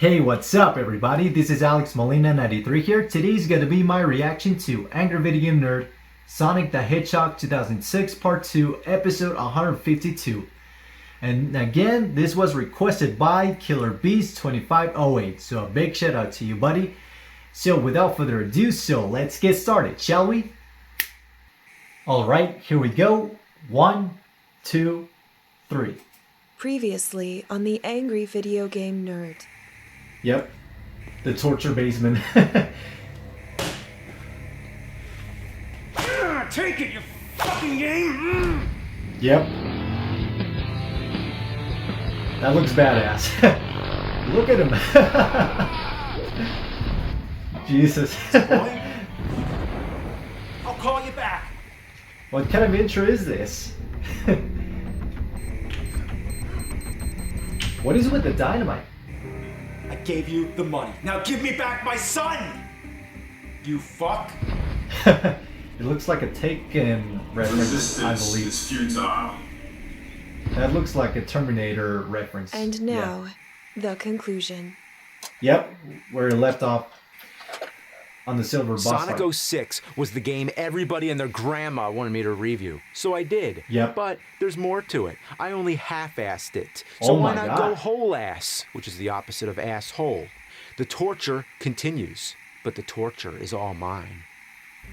Hey, what's up everybody? This is Molina93 here. Today's gonna be my reaction to Angry Video Game Nerd Sonic the Hedgehog 2006 Part 2 Episode 152. And again, this was requested by Killer Beast 2508. So a big shout out to you, buddy. So without further ado, let's get started, shall we? Alright, here we go. 1, 2, 3. Previously on the Angry Video Game Nerd. Yep, the torture basement. Take it, you fucking game! Yep. That looks badass. Look at him. Jesus. Boy, I'll call you back. What kind of intro is this? What is with the dynamite? I gave you the money. Now give me back my son! You fuck. It looks like a Taken reference, I believe. Is futile. That looks like a Terminator reference. And now, the conclusion. Yep, where it left off on the silver boss Sonic fight. 06 was the game everybody and their grandma wanted me to review, so I did. Yep. But there's more to it. I only half-assed it. Oh So my why not God. go whole ass, which is the opposite of asshole. The torture continues, but the torture is all mine.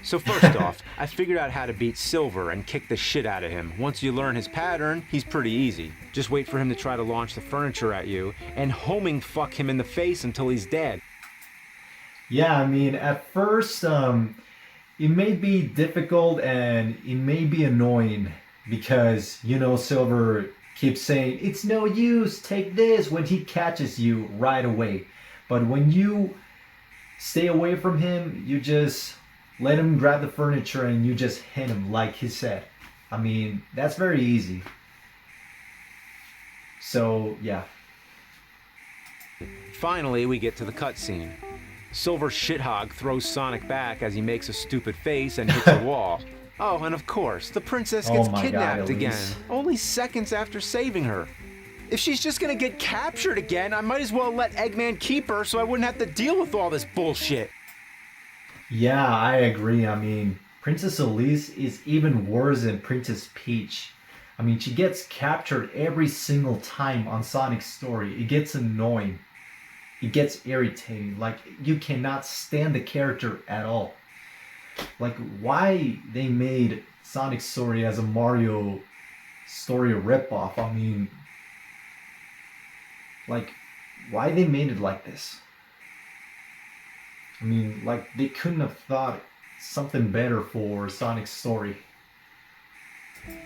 So first off, I figured out how to beat Silver and kick the shit out of him. Once you learn his pattern, he's pretty easy. Just wait for him to try to launch the furniture at you and homing fuck him in the face until he's dead. Yeah, I mean, at first, it may be difficult and it may be annoying because, you know, Silver keeps saying, it's no use, take this, when he catches you right away. But when you stay away from him, you just let him grab the furniture and you just hit him like he said. I mean, that's very easy. So, yeah. Finally, we get to the cutscene. Silver Shithog throws Sonic back as he makes a stupid face and hits a wall. Oh, and of course, the princess gets Oh my God, kidnapped again, Elise. only seconds after saving her. If she's just gonna get captured again, I might as well let Eggman keep her so I wouldn't have to deal with all this bullshit. Yeah, I agree. I mean, Princess Elise is even worse than Princess Peach. I mean, she gets captured every single time on Sonic's story. It gets annoying. It gets irritating. Like, you cannot stand the character at all. Like, why they made Sonic's story as a Mario story ripoff? I mean, like, why they made it like this? I mean, like, they couldn't have thought something better for Sonic's story.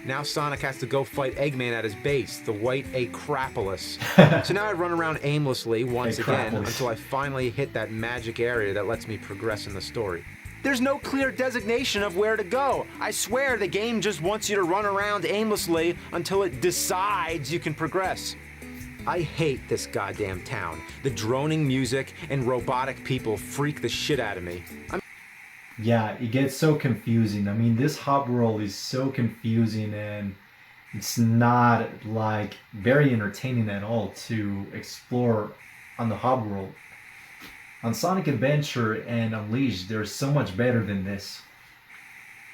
Now Sonic has to go fight Eggman at his base, the white Acropolis. So now I run around aimlessly once again Acropolis. until I finally hit that magic area that lets me progress in the story. There's no clear designation of where to go. I swear the game just wants you to run around aimlessly until it decides you can progress. I hate this goddamn town. The droning music and robotic people freak the shit out of me. Yeah, it gets so confusing. I mean, this hub world is so confusing and it's not like very entertaining at all to explore on the hub world. On Sonic Adventure and Unleashed, there's so much better than this.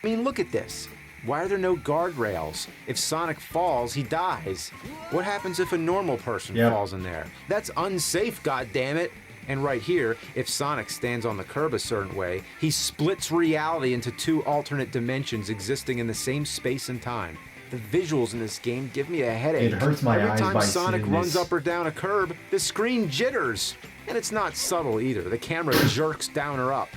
I mean, look at this. Why are there no guardrails? If Sonic falls, he dies. What happens if a normal person falls in there? That's unsafe, goddammit. And right here, if Sonic stands on the curb a certain way, he splits reality into two alternate dimensions existing in the same space and time. The visuals in this game give me a headache. It hurts my Every eyes time by Sonic seeing runs this. up or down a curb, the screen jitters. And it's not subtle either. The camera jerks down or up.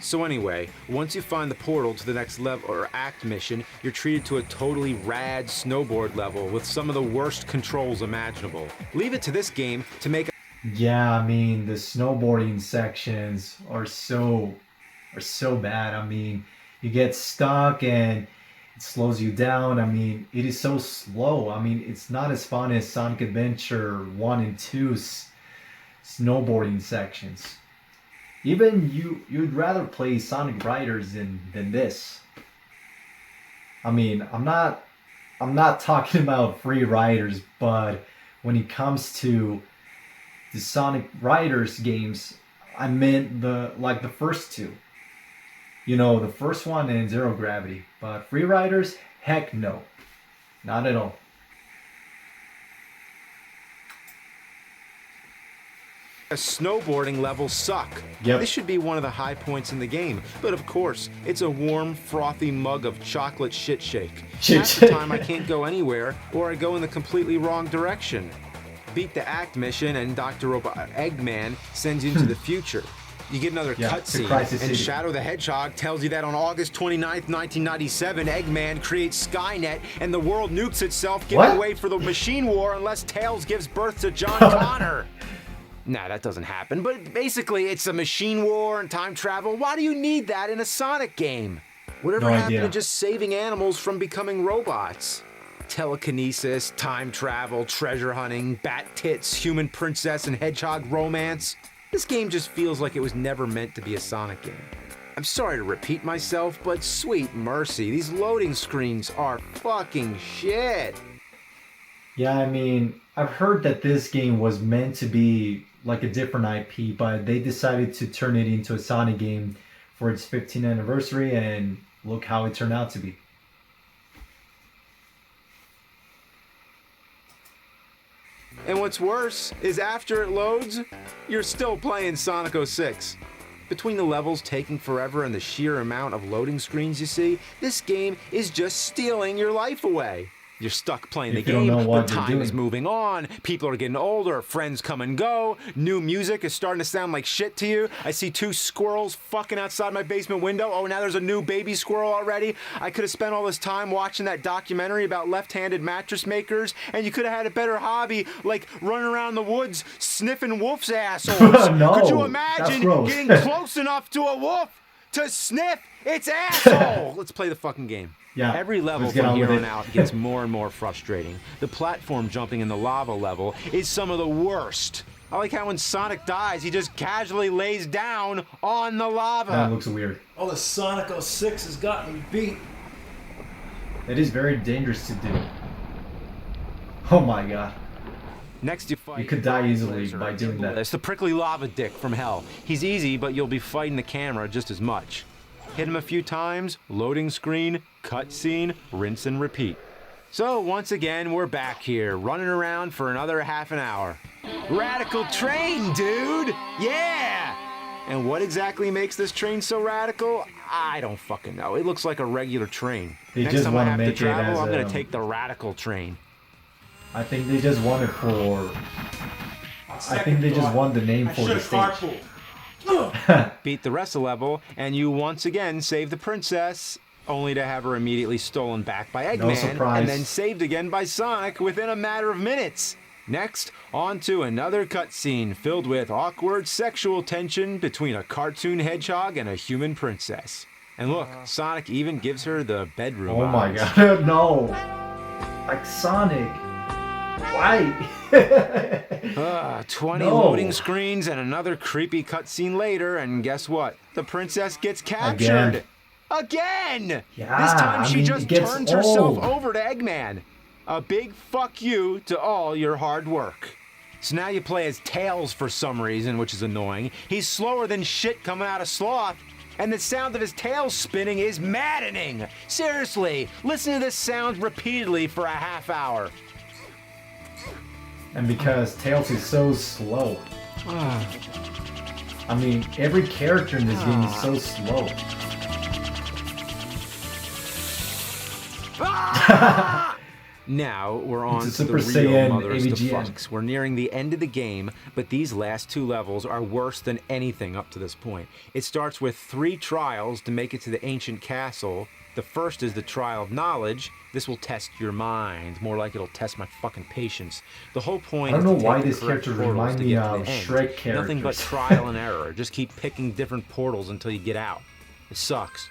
So anyway, once you find the portal to the next level or act mission, you're treated to a totally rad snowboard level with some of the worst controls imaginable. Leave it to this game to make Yeah, I mean, the snowboarding sections are so bad. I mean, you get stuck and it slows you down. I mean, it is so slow. I mean, it's not as fun as Sonic Adventure 1 and 2's snowboarding sections. Even you'd rather play Sonic Riders than this. I mean, I'm not talking about free riders, but when it comes to the Sonic Riders games, I meant the first two. You know, the first one and Zero Gravity. But Free Riders, heck no. Not at all. Snowboarding levels suck. Yep. This should be one of the high points in the game, but of course, it's a warm, frothy mug of chocolate shit shake. Half the time I can't go anywhere, or I go in the completely wrong direction. Beat the act mission, and Dr. Eggman sends you into the future. You get another cutscene, and Shadow the Hedgehog tells you that on August 29th, 1997, Eggman creates Skynet, and the world nukes itself, giving way for the machine war unless Tails gives birth to John Connor. Nah, that doesn't happen, but basically it's a machine war and time travel. Why do you need that in a Sonic game? Whatever happened to just saving animals from becoming robots? Telekinesis, time travel, treasure hunting, bat tits, human princess and hedgehog romance. This game just feels like it was never meant to be a Sonic game. I'm sorry to repeat myself, but sweet mercy, these loading screens are fucking shit. Yeah, I mean, I've heard that this game was meant to be like a different IP, but they decided to turn it into a Sonic game for its 15th anniversary, and look how it turned out to be. And what's worse is after it loads, you're still playing Sonic 06. Between the levels taking forever and the sheer amount of loading screens you see, this game is just stealing your life away. You're stuck playing the game, but time is moving on, people are getting older, friends come and go, new music is starting to sound like shit to you. I see two squirrels fucking outside my basement window. Oh, now there's a new baby squirrel already. I could have spent all this time watching that documentary about left-handed mattress makers, and you could have had a better hobby, like running around the woods sniffing wolf's assholes. No, could you imagine getting close enough to a wolf to sniff its asshole? Let's play the fucking game. Yeah, every level from here on out gets more and more frustrating. The platform jumping in the lava level is some of the worst. I like how when Sonic dies, he just casually lays down on the lava. That looks weird. Oh, the Sonic 06 has gotten me beat. It is very dangerous to do. Oh my god. Next you fight... You could die easily by doing that. It's the prickly lava dick from hell. He's easy, but you'll be fighting the camera just as much. Hit him a few times, loading screen, cutscene, rinse and repeat. So once again, we're back here, running around for another half an hour. Radical train, dude! Yeah! And what exactly makes this train so radical? I don't fucking know. It looks like a regular train. Next time I have to travel, I'm gonna take the radical train. I think they just want it for... I think they just want the name for the stage. Beat the rest of the level, and you once again save the princess, only to have her immediately stolen back by Eggman, and then saved again by Sonic within a matter of minutes. Next, on to another cutscene filled with awkward sexual tension between a cartoon hedgehog and a human princess. And look, Sonic even gives her the bedroom eyes. My god, no! Like Sonic! Why? 20 loading screens and another creepy cutscene later, and guess what? The princess gets captured! Again! Yeah, this time she just turns herself over to Eggman. A big fuck you to all your hard work. So now you play as Tails for some reason, which is annoying. He's slower than shit coming out of Sloth, and the sound of his tail spinning is maddening. Seriously, listen to this sound repeatedly for a half hour. And because Tails is so slow. I mean, every character in this game is so slow. Now we're on to the real mothers to fucks. We're nearing the end of the game, but these last two levels are worse than anything up to this point. It starts with 3 trials to make it to the ancient castle. The first is the trial of knowledge. This will test your mind. More like it'll test my fucking patience. The whole point is to take the correct portals to get to the end. Nothing but trial and error. Just keep picking different portals until you get out. It sucks.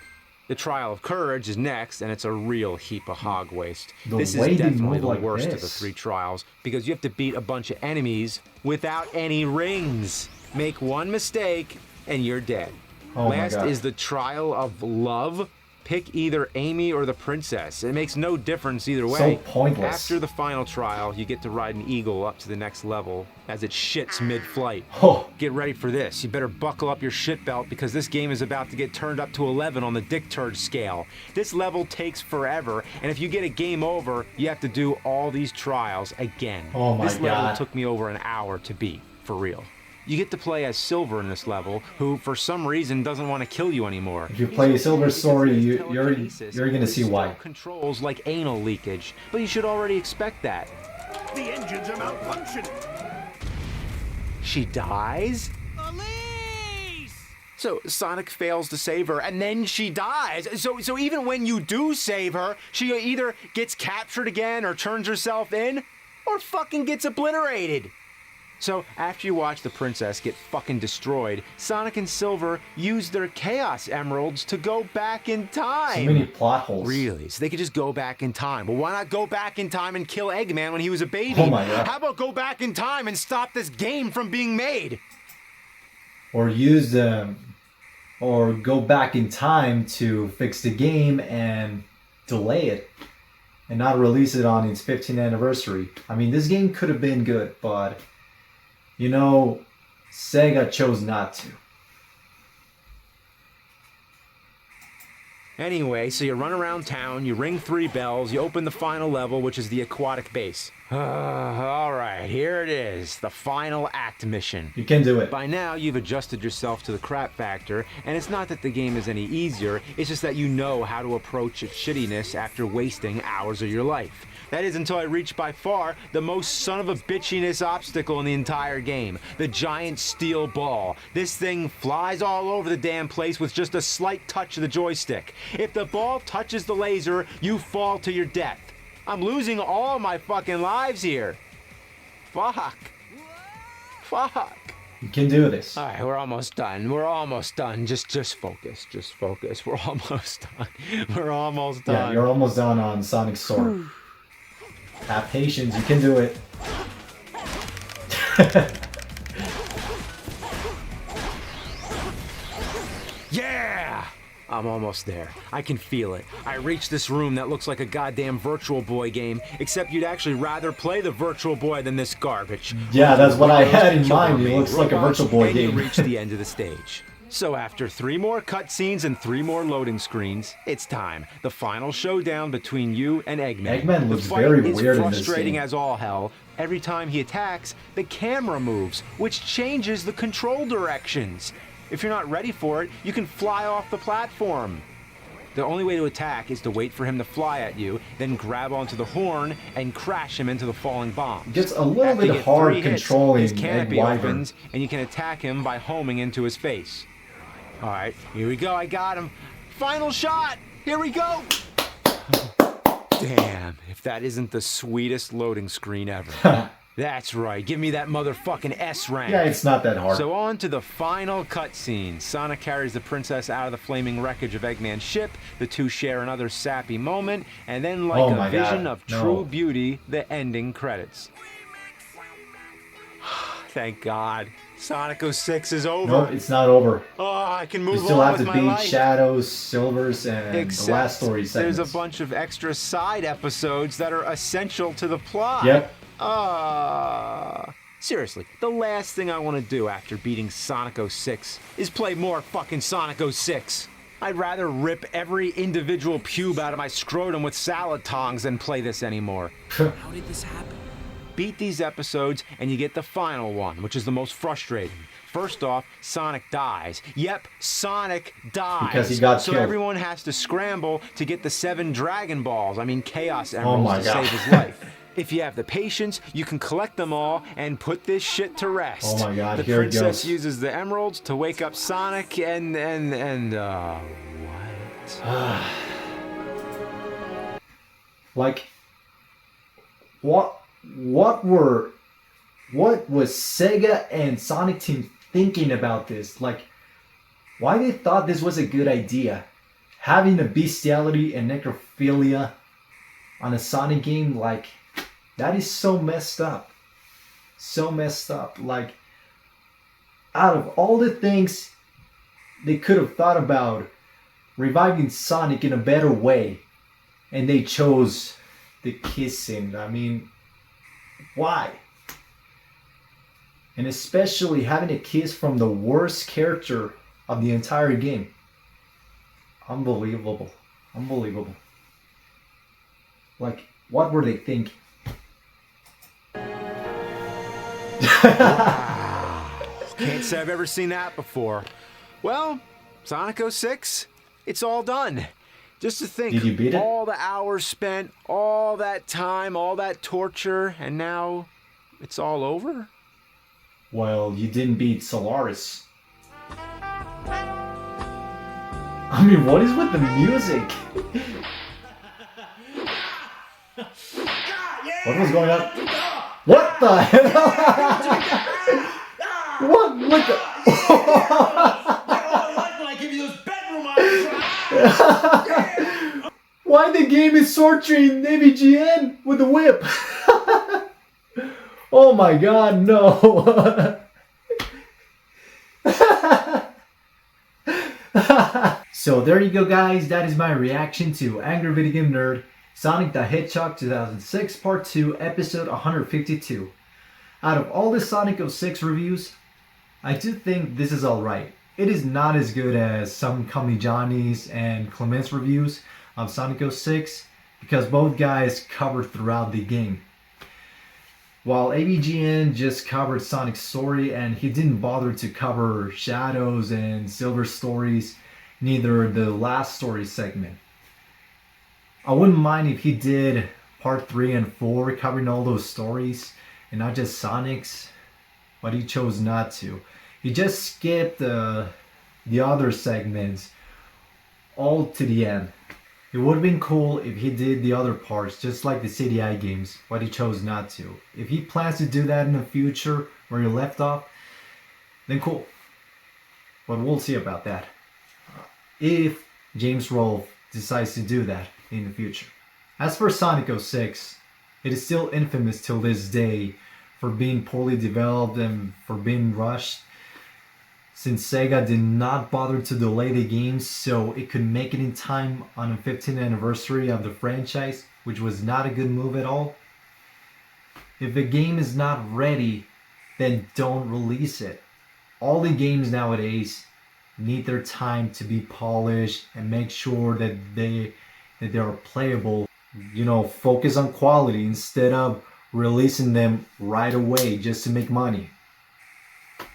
The Trial of Courage is next, and it's a real heap of hog waste. This is definitely the worst of the 3 trials, because you have to beat a bunch of enemies without any rings. Make one mistake, and you're dead. Last is the Trial of Love. Pick either Amy or the princess. It makes no difference either way. So pointless. After the final trial, you get to ride an eagle up to the next level as it shits mid-flight. Oh. Get ready for this. You better buckle up your shit belt because this game is about to get turned up to 11 on the dick turd scale. This level takes forever, and if you get a game over, you have to do all these trials again. Oh my This level God. took me over an hour to beat, for real. You get to play as Silver in this level, who for some reason doesn't want to kill you anymore. If you play Silver's story, you're gonna see why. Controls like anal leakage, but you should already expect that. The engines are malfunctioning. She dies? Elise! So Sonic fails to save her, and then she dies. So even when you do save her, she either gets captured again or turns herself in, or fucking gets obliterated. So after you watch the princess get fucking destroyed, Sonic and Silver use their Chaos Emeralds to go back in time. So many plot holes. Really? So they could just go back in time. Well, why not go back in time and kill Eggman when he was a baby? Oh my God. How about go back in time and stop this game from being made? Or use them, or go back in time to fix the game and delay it and not release it on its 15th anniversary. I mean, this game could have been good, but you know, Sega chose not to. Anyway, so you run around town, you ring 3 bells, you open the final level, which is the aquatic base. Alright, here it is, the final act mission. You can do it. By now, you've adjusted yourself to the crap factor, and it's not that the game is any easier, it's just that you know how to approach its shittiness after wasting hours of your life. That is until I reach by far the most son of a bitchiness obstacle in the entire game, the giant steel ball. This thing flies all over the damn place with just a slight touch of the joystick. If the ball touches the laser, you fall to your death. I'm losing all my fucking lives here. Fuck. You can do this. All right, we're almost done. We're almost done. Just focus. Just focus. We're almost done. We're almost done. Yeah, you're almost done on Sonic Sword. Have patience. You can do it. Yeah! I'm almost there. I can feel it. I reached this room that looks like a goddamn Virtual Boy game, except you'd actually rather play the Virtual Boy than this garbage. Yeah, that's what I had in mind. It looks like a Virtual Boy and game. you reach the end of the stage. So after 3 more cutscenes and 3 more loading screens, it's time. The final showdown between you and Eggman. Eggman looks the fight very is weird in this frustrating game. as all hell. Every time he attacks, the camera moves, which changes the control directions. If you're not ready for it, you can fly off the platform. The only way to attack is to wait for him to fly at you, then grab onto the horn and crash him into the falling bombs. It gets a little After you bit get hard 3 hits, controlling his canopy Egg Wyvern. opens, and you can attack him by homing into his face. All right, here we go. I got him. Final shot. Here we go. Damn, if that isn't the sweetest loading screen ever. That's right. Give me that motherfucking S rank. Yeah, it's not that hard. So on to the final cutscene. Sonic carries the princess out of the flaming wreckage of Eggman's ship. The two share another sappy moment, and then like Oh a my vision God, of no. true beauty, the ending credits. Thank God. Sonic 06 is over. No, it's not over. Oh, I can You move still on have with to my beat life. Shadows, Silvers, and Except the last story segments. there's a bunch of extra side episodes that are essential to the plot. Yep. Seriously, the last thing I want to do after beating Sonic 06 is play more fucking Sonic 06. I'd rather rip every individual pube out of my scrotum with salad tongs than play this anymore. How did this happen? Beat these episodes and you get the final one, which is the most frustrating. First off, Sonic dies. Yep, Sonic dies. Because he got so killed. everyone has to scramble to get the 7 Dragon Balls, Chaos Emeralds my to God. save his life. If you have the patience, you can collect them all and put this shit to rest. Oh my God, the here it princess goes. uses the emeralds to wake up Sonic and Like, what was Sega and Sonic Team thinking about this? Like, why they thought this was a good idea? Having the bestiality and necrophilia on a Sonic game, like, that is so messed up. So messed up. Like, out of all the things they could have thought about, reviving Sonic in a better way, and they chose the kissing. I mean, why? And especially having a kiss from the worst character of the entire game. Unbelievable. Unbelievable. Like, what were they thinking? Can't say I've ever seen that before. Well, Sonic 06, it's all done. Just to think, Did you beat it? all the hours spent, all that time, all that torture, and now it's all over? Well, you didn't beat Solaris. I mean, what is with the music? What was going on? What the hell? What? What the? Why the game is torturing AVGN with a whip? Oh my god, no. So there you go, guys. That is my reaction to Angry Video Game Nerd Sonic the Hedgehog 2006 Part 2 Episode 152. Out of all the Sonic 06 reviews, I do think this is alright. It is not as good as some Comedy Johnny's and Clement's reviews of Sonic 06 because both guys covered throughout the game. While AVGN just covered Sonic's story and he didn't bother to cover Shadows and Silver stories, neither the last story segment. I wouldn't mind if he did part 3 and 4 covering all those stories and not just Sonic's, but he chose not to. He just skipped the other segments all to the end. It would have been cool if he did the other parts just like the CDI games, but he chose not to. If he plans to do that in the future where he left off, then cool. But we'll see about that. If James Rolfe decides to do that in the future. As for Sonic 06, it is still infamous till this day for being poorly developed and for being rushed, since Sega did not bother to delay the game so it could make it in time on the 15th anniversary of the franchise, which was not a good move at all. If the game is not ready, then don't release it. All the games nowadays need their time to be polished and make sure that they are playable. You know, focus on quality instead of releasing them right away just to make money.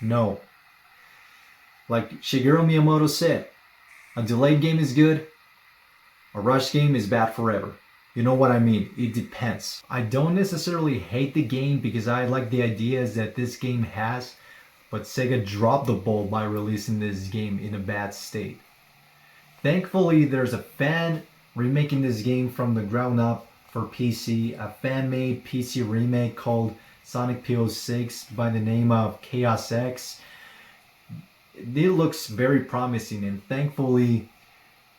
No. Like Shigeru Miyamoto said, a delayed game is good, a rushed game is bad forever. You know what I mean? It depends. I don't necessarily hate the game because I like the ideas that this game has, but Sega dropped the ball by releasing this game in a bad state. Thankfully, there's a fan remaking this game from the ground up for PC, a fan-made PC remake called Sonic PO6 by the name of Chaos X. It looks very promising, and thankfully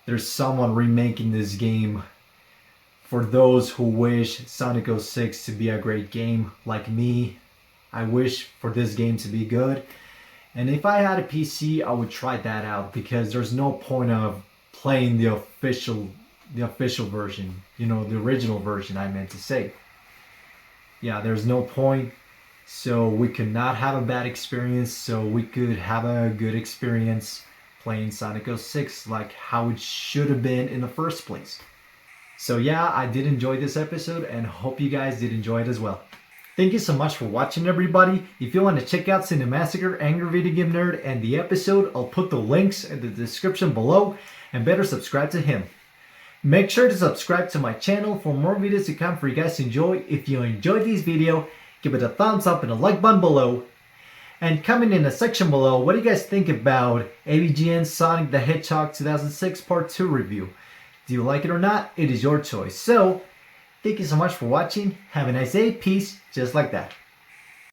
there's someone remaking this game for those who wish Sonic 06 to be a great game like me. I wish for this game to be good, and if I had a PC I would try that out because there's no point of playing the official version, you know, the original version I meant to say. Yeah, there's no point. So we could not have a bad experience, so we could have a good experience playing Sonic 06 like how it should have been in the first place. So yeah, I did enjoy this episode and hope you guys did enjoy it as well. Thank you so much for watching, everybody. If you want to check out Cinemassacre, Angry Video Game Nerd, and the episode, I'll put the links in the description below, and better subscribe to him. Make sure to subscribe to my channel for more videos to come for you guys to enjoy. If you enjoyed this video, give it a thumbs up and a like button below. And comment in the section below, what do you guys think about AVGN's Sonic the Hedgehog 2006 Part 2 review? Do you like it or not? It is your choice. So, thank you so much for watching. Have a nice day. Peace. Just like that.